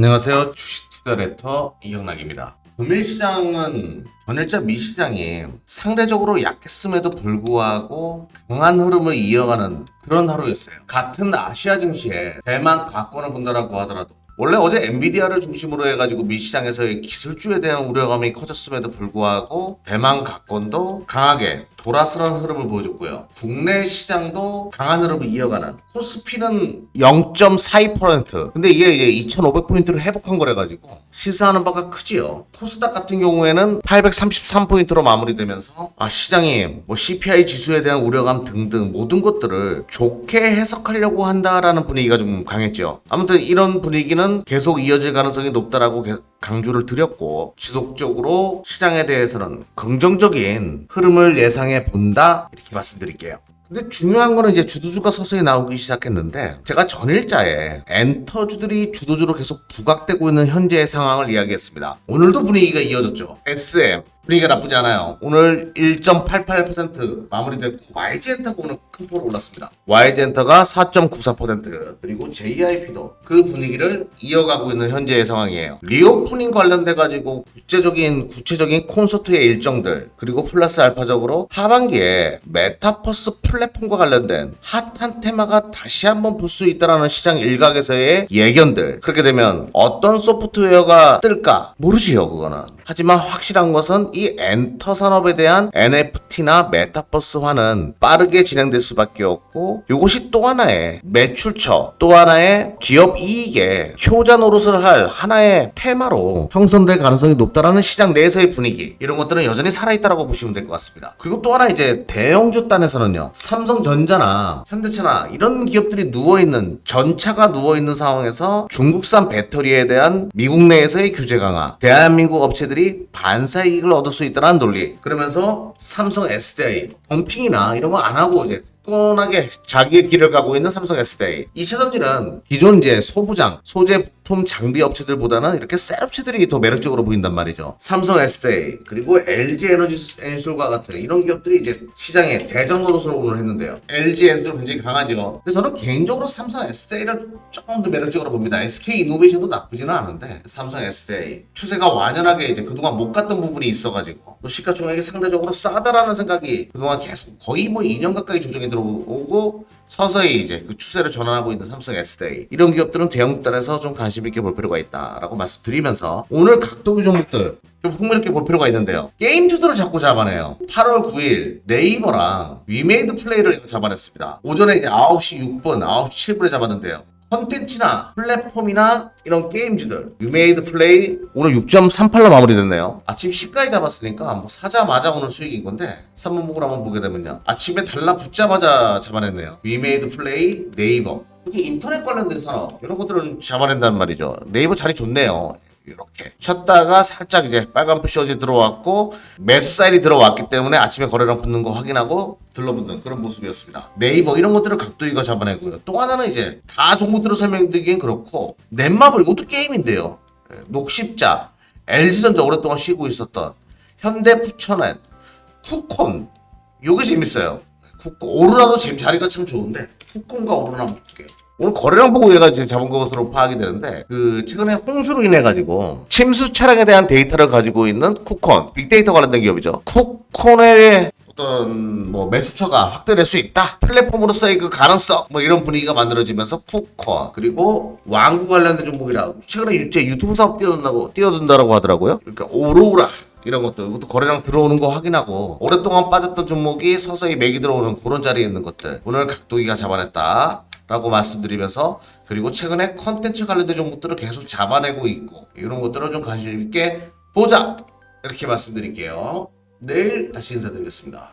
안녕하세요. 주식투자레터 이영락입니다. 금일시장은 전일자 미시장이 상대적으로 약했음에도 불구하고 강한 흐름을 이어가는 그런 하루였어요. 같은 아시아 증시에 대만 과권을 본다라고 하더라도 원래 어제 엔비디아를 중심으로 해가지고 미시장에서의 기술주에 대한 우려감이 커졌음에도 불구하고 대만 과권도 강하게 돌아서는 흐름을 보여줬고요. 국내 시장도 강한 흐름을 이어가는 코스피는 0.42%. 근데 이게 이제 2,500포인트를 회복한 거래가지고 시사하는 바가 크지요. 코스닥 같은 경우에는 833포인트로 마무리되면서 시장이 CPI 지수에 대한 우려감 등등 모든 것들을 좋게 해석하려고 한다라는 분위기가 좀 강했죠. 아무튼 이런 분위기는 계속 이어질 가능성이 높다라고 강조를 드렸고, 지속적으로 시장에 대해서는 긍정적인 흐름을 예상해 본다, 이렇게 말씀드릴게요. 근데 중요한 거는 이제 주도주가 서서히 나오기 시작했는데, 제가 전일자에 엔터주들이 주도주로 계속 부각되고 있는 현재의 상황을 이야기했습니다. 오늘도 분위기가 이어졌죠. SM 분위기가 나쁘지 않아요. 오늘 1.88% 마무리됐고, YG엔터가 오늘 큰 폭으로 올랐습니다. YG엔터가 4.94%, 그리고 JIP도 그 분위기를 이어가고 있는 현재의 상황이에요. 리오프닝 관련돼가지고 구체적인 콘서트의 일정들, 그리고 플러스 알파적으로 하반기에 메타버스 플랫폼과 관련된 핫한 테마가 다시 한번 볼 수 있다라는 시장 일각에서의 예견들. 그렇게 되면 어떤 소프트웨어가 뜰까 모르지요, 그거는. 하지만 확실한 것은 이 엔터 산업에 대한 NFT나 메타버스화는 빠르게 진행될 수밖에 없고, 이것이 또 하나의 매출처, 또 하나의 기업 이익에 효자 노릇을 할 하나의 테마로 형성될 가능성이 높다라는 시장 내에서의 분위기, 이런 것들은 여전히 살아있다라고 보시면 될 것 같습니다. 그리고 또 하나 이제 대형주 단에서는요, 삼성전자나 현대차나 이런 기업들이 누워있는, 전차가 누워있는 상황에서 중국산 배터리에 대한 미국 내에서의 규제 강화, 대한민국 업체들이 반사 이익을 얻을 수 있다는 논리. 그러면서 삼성 SDI 덤핑이나 이런 거 안 하고 이제 굳건하게 자기의 길을 가고 있는 삼성 SDI. 2차전지는 기존 이제 소부장, 소재 부품 장비 업체들보다는 이렇게 셀 업체들이 더 매력적으로 보인단 말이죠. 삼성 SDI, 그리고 LG 에너지 엔솔과 같은 이런 기업들이 이제 시장에 대전 노릇을 오늘 했는데요. LG 엔솔 굉장히 강하죠. 그래서 저는 개인적으로 삼성 SDI를 조금 더 매력적으로 봅니다. SK 이노베이션도 나쁘지는 않은데, 삼성 SDI 추세가 완연하게 이제 그동안 못 갔던 부분이 있어가지고 또 시가총액이 상대적으로 싸다라는 생각이 그동안 계속 거의 2년 가까이 조정이 들어오고, 서서히 이제 그 추세를 전환하고 있는 삼성 SDI, 이런 기업들은 대형단에서 좀 관심 있게 볼 필요가 있다라고 말씀드리면서, 오늘 각도기 종목들 좀 흥미롭게 볼 필요가 있는데요. 게임주들을 자꾸 잡아내요. 8월 9일 네이버랑 위메이드 플레이를 잡아냈습니다. 오전에 이제 9시 6분, 9시 7분에 잡았는데요. 컨텐츠나 플랫폼이나 이런 게임주들, 위메이드 플레이 오늘 6.38로 마무리됐네요. 아침 시가에 잡았으니까 사자마자 오늘 수익인 건데, 3분목을 한번 보게 되면요, 아침에 달라붙자마자 잡아냈네요. 위메이드 플레이, 네이버, 여기 인터넷 관련된 산업, 이런 것들을 좀 잡아낸단 말이죠. 네이버 자리 좋네요. 이렇게 쉬었다가 살짝 이제 빨간 푸시 어제 들어왔고, 매수 사인이 들어왔기 때문에 아침에 거래량 붙는 거 확인하고 들러붙는 그런 모습이었습니다. 네이버 이런 것들을 각도기가 잡아내고요. 또 하나는 이제 다 종목들을 설명드리기엔 그렇고, 넷마블 이것도 게임인데요. 녹십자, LG전자 오랫동안 쉬고 있었던 현대부천엔, 쿠콘, 요게 재밌어요. 쿠콘, 오로라도 자리가 참 좋은데 쿠콘과 오로라 한번 볼게요. 오늘 거래량 보고 얘가 지금 잡은 것으로 파악이 되는데, 최근에 홍수로 인해 가지고 침수 차량에 대한 데이터를 가지고 있는 쿠콘, 빅데이터 관련된 기업이죠. 쿠콘의 어떤 매출처가 확대될 수 있다, 플랫폼으로서의 그 가능성, 이런 분위기가 만들어지면서 쿠콘, 그리고 왕구 관련된 종목이라 최근에 유튜브 사업 뛰어든다라고 하더라고요. 이렇게 오로라, 이런 것들, 이것도 거래량 들어오는 거 확인하고, 오랫동안 빠졌던 종목이 서서히 맥이 들어오는 그런 자리에 있는 것들, 오늘 각도기가 잡아냈다 라고 말씀드리면서, 그리고 최근에 컨텐츠 관련된 종목들을 계속 잡아내고 있고, 이런 것들을 좀 관심 있게 보자, 이렇게 말씀드릴게요. 내일 다시 인사드리겠습니다.